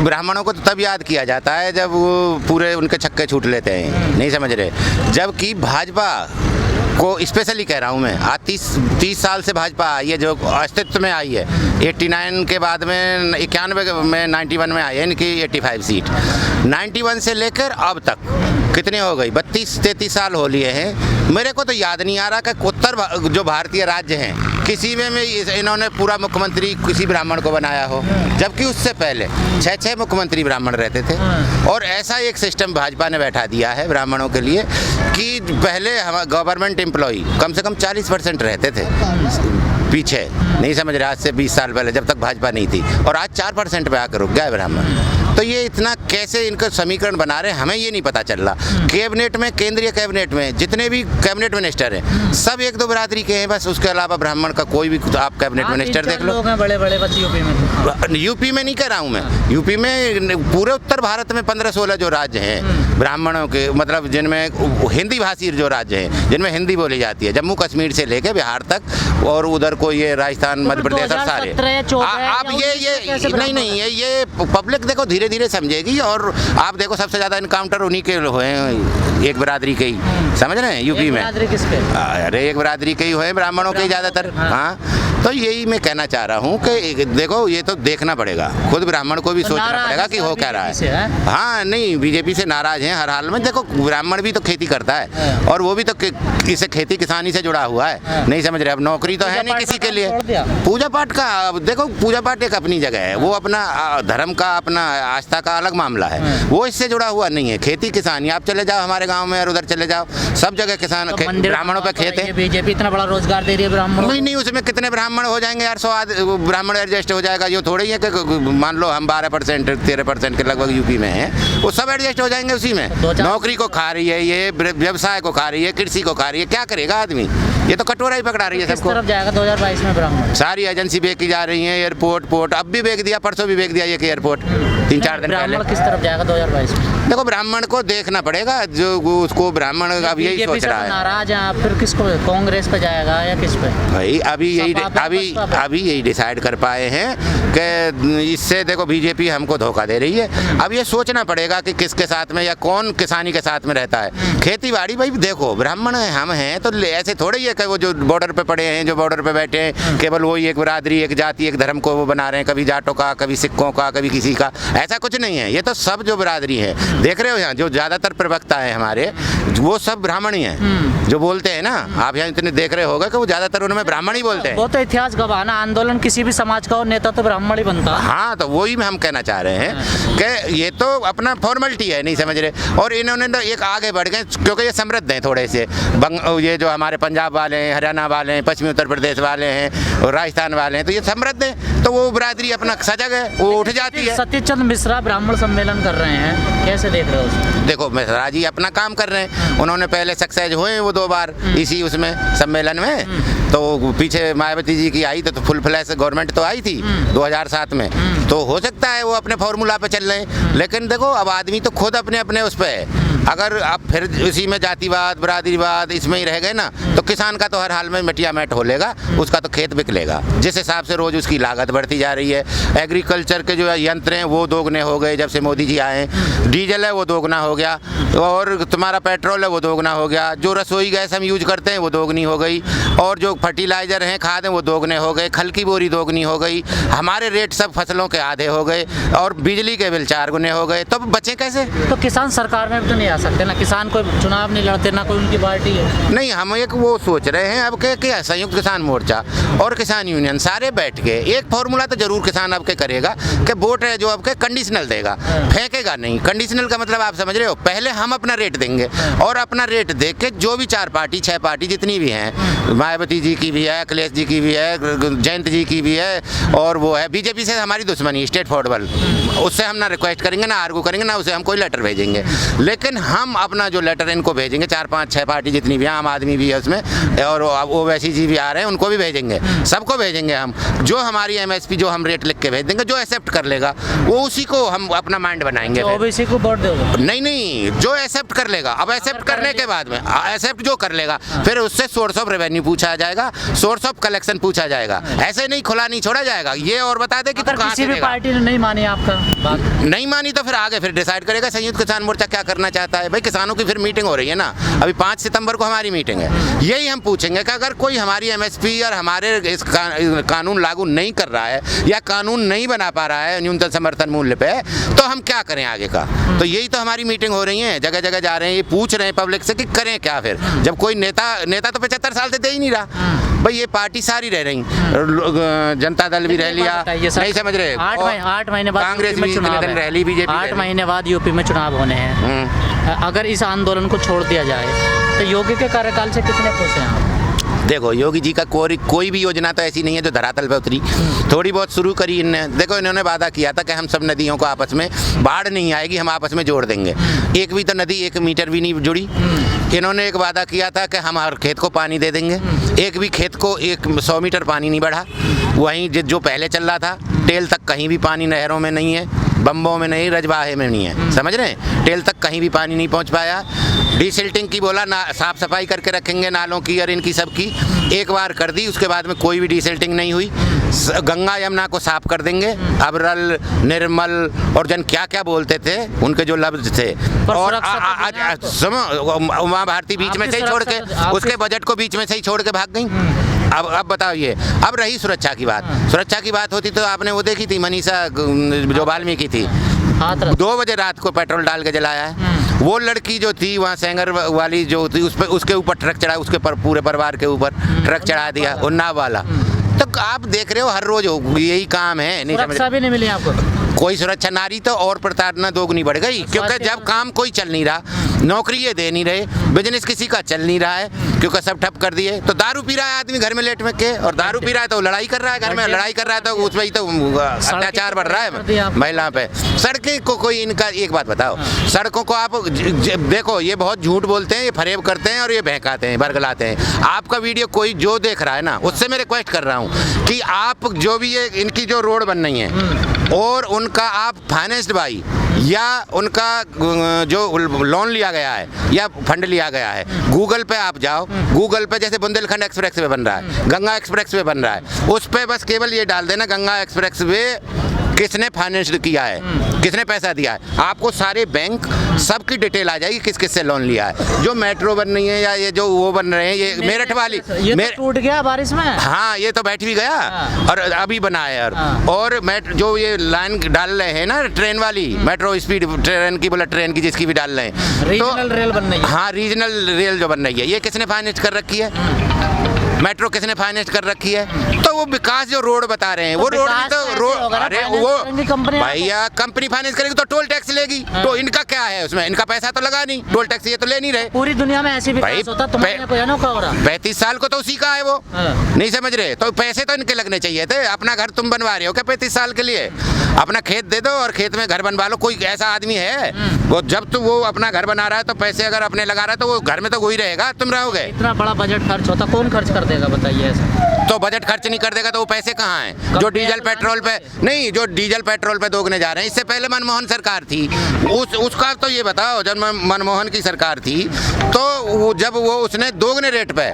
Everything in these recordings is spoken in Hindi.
ब्राह्मणों को तो तब याद किया जाता है जब वो पूरे उनके छक्के छूट लेते हैं, नहीं समझ रहे। जबकि भाजपा को स्पेशली कह रहा हूँ मैं, आज 30 साल से भाजपा आई है, जो अस्तित्व में आई है। 89 के बाद में 91 में 91 में आई है इनकी 85 सीट। 91 से लेकर अब तक कितने हो गई, 32-33 साल हो लिए हैं। मेरे को तो याद नहीं आ रहा कि उत्तर जो भारतीय राज्य हैं किसी में इन्होंने पूरा मुख्यमंत्री किसी ब्राह्मण को बनाया हो, जबकि उससे पहले 6 मुख्यमंत्री ब्राह्मण रहते थे। और ऐसा एक सिस्टम भाजपा ने बैठा दिया है ब्राह्मणों के लिए कि पहले हम गवर्नमेंट एम्प्लॉई कम से कम 40% रहते थे पीछे, नहीं समझ रहे, आज से 20 साल पहले जब तक भाजपा नहीं थी, और आज 4% पे आकर रुक गया है ब्राह्मण। तो ये इतना कैसे इनका समीकरण बना रहे हैं हमें ये नहीं पता चल रहा। कैबिनेट में, केंद्रीय कैबिनेट में जितने भी कैबिनेट मिनिस्टर हैं सब 1-2 बिरादरी के हैं बस, उसके अलावा ब्राह्मण का कोई भी आप कैबिनेट मिनिस्टर देख लो। बड़े-बड़े बस यूपी में नहीं कह रहा हूँ मैं, यूपी में पूरे उत्तर भारत में 15-16 जो राज्य हैं ब्राह्मणों के, मतलब जिनमें हिंदी भाषी जो राज्य हैं जिनमें हिंदी बोली जाती है, जम्मू कश्मीर से लेके बिहार तक और उधर को ये राजस्थान, मध्य प्रदेश और सारे। आप ये नहीं ये पब्लिक देखो धीरे धीरे समझेगी। और आप देखो सबसे ज्यादा इनकाउंटर उन्हीं के हुए हैं, एक बिरादरी के ही, समझ रहे हैं यूपी में। अरे एक बिरादरी के ही हुए ब्राह्मणों के ज्यादातर। हाँ, तो यही मैं कहना चाह रहा हूँ कि देखो ये तो देखना पड़ेगा, खुद ब्राह्मण को भी सोचना पड़ेगा कि हो क्या रहा है। हाँ, नहीं बीजेपी से नाराज हैं हर हाल में। देखो ब्राह्मण भी तो खेती करता है और वो भी तो इसे खेती किसानी से जुड़ा हुआ है, नहीं समझ रहे। अब नौकरी तो है नहीं किसी के लिए। पूजा पाठ का देखो, पूजा पाठ एक अपनी जगह है, वो अपना धर्म का, अपना आस्था का अलग मामला है, वो इससे जुड़ा हुआ नहीं है। खेती किसानी आप चले जाओ हमारे गाँव में और उधर चले जाओ, सब जगह किसान ब्राह्मणों पे खेत है। बीजेपी इतना बड़ा रोजगार दे रही है ब्राह्मणों। नहीं, उसमें कितने ब्राह्मण हो जाएंगे यार, 100 ब्राह्मण एडजस्ट हो जाएगा। ये थोड़ी है कि मान लो हम 12% 13% के लगभग यूपी में हैं, वो सब एडजस्ट हो जाएंगे उसी में। नौकरी को खा रही है ये, व्यवसाय को खा रही है, कृषि को खा रही है, क्या करेगा आदमी? ये तो कटोरा ही पकड़ा रही है सबको। किस तरफ जाएगा 2022 में ब्राह्मण? सारी एजेंसी बेची जा रही है, एयरपोर्ट अब भी बेच दिया, परसों भी बेच दिया ये एयरपोर्ट 3-4 दिन पहले। किस तरफ जाएगा 2022 में? देखो ब्राह्मण को देखना पड़ेगा, जो उसको ब्राह्मण अब यही सोच रहा है। नाराज है, फिर किसको, कांग्रेस पे जाएगा या किस पे? भाई अभी यही डिसाइड कर पाए हैं कि इससे देखो बीजेपी हमको धोखा दे रही है। अब ये सोचना पड़ेगा कि किसके साथ में या कौन किसानी के साथ में रहता है। खेती बाड़ी भाई देखो, ब्राह्मण है, हम हैं, तो ऐसे थोड़े ही है कि वो जो बॉर्डर पे पड़े हैं, जो बॉर्डर पे बैठे हैं, केवल वही एक बिरादरी, एक जाति, एक धर्म को वो बना रहे हैं, कभी जाटों का, कभी सिखों का, कभी किसी का। ऐसा कुछ नहीं है, ये तो सब जो बिरादरी है, देख रहे हो यहाँ जो ज्यादातर प्रवक्ता है हमारे, वो सब ब्राह्मण ही हैं जो बोलते हैं ना। आप यहाँ इतने देख रहे होगा कि वो ज्यादातर उनमें ब्राह्मण ही बोलते हैं। वो तो इतिहास गवाना, आंदोलन किसी भी समाज का और नेता तो ब्राह्मण ही बनता। हाँ, तो वही हम कहना चाह रहे हैं कि ये तो अपना फॉर्मेलिटी है, नहीं समझ रहे। और इन्होंने तो एक आगे बढ़ गए क्योंकि ये समृद्ध हैं थोड़े से। ये जो हमारे पंजाब वाले हैं, हरियाणा वाले हैं, पश्चिमी उत्तर प्रदेश वाले हैं और राजस्थान वाले हैं, तो ये समृद्ध हैं, तो वो बिरादरी अपना सजग है, वो उठ जाती है। सतीश चंद्र मिश्रा ब्राह्मण सम्मेलन कर रहे हैं, कैसे देख रहे हो? देखो मिश्रा जी अपना काम कर रहे हैं, उन्होंने पहले सक्सेस हुए वो 2 बार इसी उसमें सम्मेलन में। तो पीछे मायावती जी की आई तो फुल फ्लैश गवर्नमेंट तो आई थी 2007 में, तो हो सकता है वो अपने फॉर्मूला पे चल रहे हैं। लेकिन देखो अब आदमी तो खुद अपने अपने उस पे है। अगर आप फिर उसी में जातिवाद, बिरादरीवाद इसमें ही रह गए ना, तो किसान का तो हर हाल में मिटिया मैट हो लेगा, उसका तो खेत बिक लेगा। जिस हिसाब से रोज उसकी लागत बढ़ती जा रही है, एग्रीकल्चर के जो यंत्र हैं वो दोगुने हो गए जब से मोदी जी आए, डीजल है वो दोगुना हो गया, और तुम्हारा पेट्रोल है वो दोगुना हो गया, जो रसोई गैस हम यूज करते हैं वो दोगुनी हो गई, और जो फर्टिलाइजर हैं, खाद हैं, वो दोगुने हो गए, खल की बोरी दोगुनी हो गई, हमारे रेट सब फसलों के आधे हो गए, और बिजली के बिल 4 गुने हो गए। तो बचे कैसे? तो किसान सरकार में भी तो नहीं आ सकते ना, किसान कोई चुनाव नहीं लड़ते, ना कोई उनकी पार्टी है। नहीं, हम एक वो सोच रहे हैं अब के संयुक्त किसान मोर्चा और किसान यूनियन सारे बैठ के एक फॉर्मूला तो जरूर किसान अब के करेगा कि वोट है जो अब के कंडीशनल देगा, फेंकेगा नहीं। कंडीशनल का मतलब आप समझ रहे हो, पहले हम अपना रेट देंगे और अपना रेट देख के जो भी 4 पार्टी 6 पार्टी जितनी भी हैं, मायावती जी की भी है, अखिलेश जी की भी है, जयंत जी की भी है, और वो है बीजेपी से हमारी दुश्मनी स्टेट फॉरवर्ड, उससे हम ना रिक्वेस्ट करेंगे, ना आर्गू करेंगे, ना उसे हम कोई लेटर भेजेंगे। लेकिन हम अपना जो लेटर इनको भेजेंगे, 4-5-6 पार्टी जितनी भी, आम आदमी भी है उसमें, और ओवैसी जी भी आ रहे हैं, उनको भी भेजेंगे, सबको भेजेंगे हम। जो हमारी MSP जो हम रेट लिख के भेज देंगे, जो एक्सेप्ट कर लेगा वो उसी को हम अपना माइंड बनाएंगे। ओबीसी को वोट दोगे? नहीं, जो एक्सेप्ट कर लेगा। अब एक्सेप्ट करने के बाद में एक्सेप्ट जो कर लेगा, फिर उससे सोर्स ऑफ रेवेन्यू पूछा जाएगा, सोर्स ऑफ कलेक्शन पूछा जाएगा। ऐसे नहीं खुला नहीं छोड़ा जाएगा। ये और बता दे कि किसी भी पार्टी ने नहीं मानी आपका बात नहीं मानी तो फिर आगे फिर डिसाइड करेगा संयुक्त किसान मोर्चा क्या करना चाहता है। भाई किसानों की फिर मीटिंग हो रही है ना, अभी 5 सितंबर को हमारी मीटिंग है। यही हम पूछेंगे कि अगर कोई हमारी एमएसपी और हमारे इस कानून लागू नहीं कर रहा है या कानून नहीं बना पा रहा है न्यूनतम समर्थन मूल्य पे, तो हम क्या करें आगे का। तो यही तो हमारी मीटिंग हो रही है, जगह जगह जा रहे हैं, ये पूछ रहे हैं पब्लिक से कि करें क्या फिर, जब कोई नेता तो 75 साल से दे ही नहीं रहा। भाई ये पार्टी सारी रह रही, जनता दल भी रह लिया, नहीं समझ रहे, 8 महीने बाद कांग्रेस भी रह ली, बीजेपी 8 महीने बाद यूपी में चुनाव होने हैं। अगर इस आंदोलन को छोड़ दिया जाए तो योगी के कार्यकाल से कितने खुश हैं आप? देखो योगी जी का कोई भी योजना तो ऐसी नहीं है जो धरातल पे उतरी। थोड़ी बहुत शुरू करी इनने। देखो इन्होंने वादा किया था कि हम सब नदियों को आपस में, बाढ़ नहीं आएगी, हम आपस में जोड़ देंगे। एक भी तो नदी 1 मीटर भी नहीं जुड़ी। इन्होंने एक वादा किया था कि हम हर खेत को पानी दे देंगे। एक भी खेत को 100 मीटर पानी नहीं बढ़ा। वहीं जो पहले चल रहा था, टेल तक कहीं भी पानी नहरों में नहीं है, बम्बों में नहीं, रजवाहे में नहीं है, समझ रहे हैं। टेल तक कहीं भी पानी नहीं पहुंच पाया। डिसिल्टिंग की बोला ना, साफ सफाई करके रखेंगे नालों की और इनकी सबकी, एक बार कर दी, उसके बाद में कोई भी डिसिल्टिंग नहीं हुई। गंगा यमुना को साफ कर देंगे। अबरल, निर्मल और जन क्या क्या बोलते थे उनके जो लफ्ज थे। और उमा भारती बीच में से ही छोड़ के, उसके बजट को बीच में से ही छोड़ के भाग गई। अब बताओ ये, अब रही सुरक्षा की बात। सुरक्षा की बात होती तो आपने वो देखी थी मनीषा जो वाल्मीकि थी, 2 बजे रात को पेट्रोल डाल के जलाया है। वो लड़की जो थी वहाँ सेंगर वाली जो थी, उसके ऊपर ट्रक चढ़ा, उसके पूरे परिवार के ऊपर ट्रक चढ़ा दिया, उन्नाव वाला। तो आप देख रहे हो हर रोज यही काम है। नहीं समझ, भी नहीं मिली आपको कोई सुरक्षा, नारी तो और प्रताड़ना दोगुनी बढ़ गई, क्योंकि जब काम कोई चल नहीं रहा, नौकरी ये दे नहीं रहे, बिजनेस किसी का चल नहीं रहा है क्योंकि सब ठप कर दिए। तो दारू पी रहा है आदमी घर में लेट में के, और दारू पी रहा है तो लड़ाई कर रहा है घर में, लड़ाई कर रहा है तो उसमें ही तो अत्याचार बढ़ रहा है महिला पे। सड़कें को कोई, इनका एक बात बताओ, सड़कों को आप देखो, ये बहुत झूठ बोलते हैं, ये फरेब करते हैं और ये बहकाते हैं, बरगलाते हैं। आपका वीडियो कोई जो देख रहा है ना, उससे मैं रिक्वेस्ट कर रहा हूँ कि आप जो भी ये इनकी जो रोड बन रही है और उनका आप फाइनेंस्ड बाई या उनका जो लोन लिया गया है या फंड लिया गया है, गूगल पे आप जाओ, गूगल पे जैसे बुंदेलखंड एक्सप्रेस वे बन रहा है, गंगा एक्सप्रेस वे बन रहा है, उस पे बस केवल ये डाल देना गंगा एक्सप्रेस वे किसने फाइनेंस किया है, किसने पैसा दिया है, आपको सारे बैंक सबकी डिटेल आ जाएगी किस किस से लोन लिया है। जो मेट्रो बन रही है या ये जो वो बन रहे हैं, ये मेरठ वाली, ये तो टूट गया बारिश में। हाँ ये तो बैठ भी गया और अभी बना है। और जो ये लाइन डाल रहे हैं ना ट्रेन वाली, मेट्रो स्पीड ट्रेन की, बुलेट ट्रेन की, जिसकी भी डाल रहे हैं, रीजनल रेल बन रही है। हाँ रीजनल रेल जो बन रही है, ये किसने फाइनेंस कर रखी है? मेट्रो किसने फाइनेंस कर रखी है? तो वो विकास जो रोड बता रहे हैं, वो रोड भी तो रोड, अरे वो भैया कंपनी फाइनेंस करेगी तो टोल टैक्स लेगी, तो इनका क्या है उसमें, इनका पैसा तो लगा नहीं, टोल टैक्स ये तो ले नहीं रहे। पूरी दुनिया में ऐसी विकास होता, तुम्हारे को अनोखा हो रहा। 35 साल को तो उसी का है वो, नहीं समझ रहे? तो पैसे तो इनके लगने चाहिए थे। अपना घर तुम बनवा रहे हो क्या 35 साल के लिए? अपना खेत दे दो और खेत में घर बनवा लो। कोई ऐसा आदमी है वो, जब तो वो अपना घर बना रहा है तो पैसे अगर अपने लगा रहा है तो वो घर में तो वही रहेगा, तुम रहोगे। इतना बड़ा बजट खर्च होता, कौन खर्च कर देगा बताइए ऐसा? तो बजट खर्च नहीं कर देगा तो वो पैसे कहाँ हैं? जो डीजल पेट्रोल पे नहीं, जो डीजल पेट्रोल पे दोगुने जा रहे हैं। इससे पहले मनमोहन सरकार थी, उसका तो ये बताओ, जब मनमोहन की सरकार थी तो जब वो उसने दोगुने रेट पे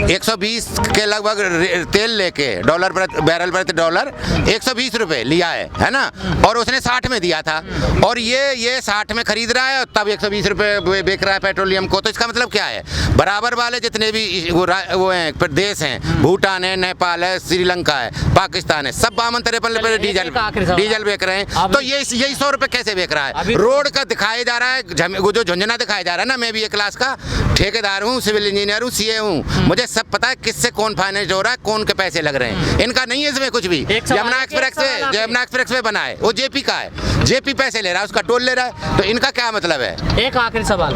120 के लगभग तेल लेके डॉलर बैरल प्रति डॉलर 120 रुपए लिया है ना, और उसने 60 में दिया था, और ये 60 में खरीद रहा है तब 120 रुपए बेच रहा है पेट्रोलियम को। तो इसका मतलब क्या है? बराबर वाले जितने भी वो हैं देश हैं, भूटान है, नेपाल है, श्रीलंका है, पाकिस्तान है, सब 52-53 रुपए डीजल बेच रहे हैं। तो यही 100 रुपए कैसे बेच रहा है? रोड का दिखाया जा रहा है, जो झुंझुना दिखाया जा रहा है ना। मैं भी एक क्लास का ठेकेदार हूँ, सिविल इंजीनियर हूँ, सीए हूँ, मुझे सब पता है किससे कौन फाइनेंस हो रहा है, कौन के पैसे लग रहे हैं। इनका नहीं है इसमें कुछ भी। यमुना एक्सप्रेस वे बना है, वो जेपी का है, जेपी पैसे ले रहा है, उसका टोल ले रहा है, तो इनका क्या मतलब है? एक आखिरी सवाल,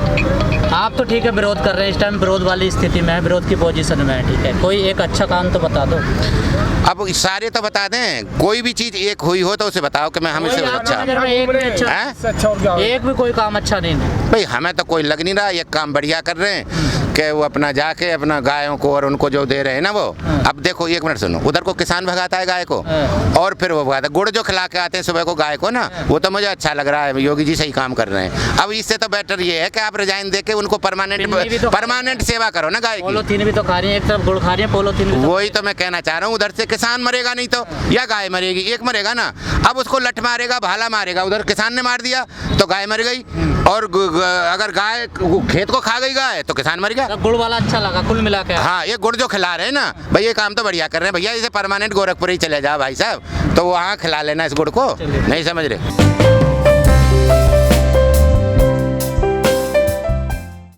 आप तो ठीक है विरोध कर रहे हैं, इस टाइम विरोध वाली स्थिति में है, विरोध की पोजीशन में है, ठीक है, कोई एक अच्छा काम तो बता दो। अब सारे तो बता दें, कोई भी चीज एक हुई हो तो उसे बताओ कि मैं हमें से अच्छा, एक भी कोई काम अच्छा नहीं है भाई। हमें तो कोई लग नहीं रहा, ये काम बढ़िया कर रहे हैं कि वो अपना जाके अपना गायों को और उनको जो दे रहे हैं ना वो, अब देखो एक मिनट सुनो, उधर को किसान भगाता है गाय को और फिर वो भगाता है, गुड़ जो खिला के आते हैं सुबह को गाय को ना, वो तो मुझे अच्छा लग रहा है, योगी जी सही काम कर रहे हैं। अब इससे तो बेटर ये है कि आप रिजाइन दे के उनको परमानेंट सेवा करो ना गाय की। पॉलीथीन भी तो खा रही है, एक तरफ गुड़ खा रही है, पॉलीथीन भी तो वही तो मैं कहना चाह रहा हूँ, उधर से किसान मरेगा नहीं तो या गाय मरेगी, एक मरेगा ना। अब उसको लठ मारेगा, भाला मारेगा, उधर किसान ने मार दिया तो गाय मर गई, और अगर गाय खेत को खा गई गाय तो किसान मर गया। गुड़ वाला अच्छा लगा कुल मिला के। हाँ, ये गुड़ जो खिला रहे हैं ना भाई, ये काम तो बढ़िया कर रहे हैं भैया। इसे परमानेंट गोरखपुर ही चले जाओ भाई साहब, तो वहाँ खिला लेना इस गुड़ को, नहीं समझ रहे।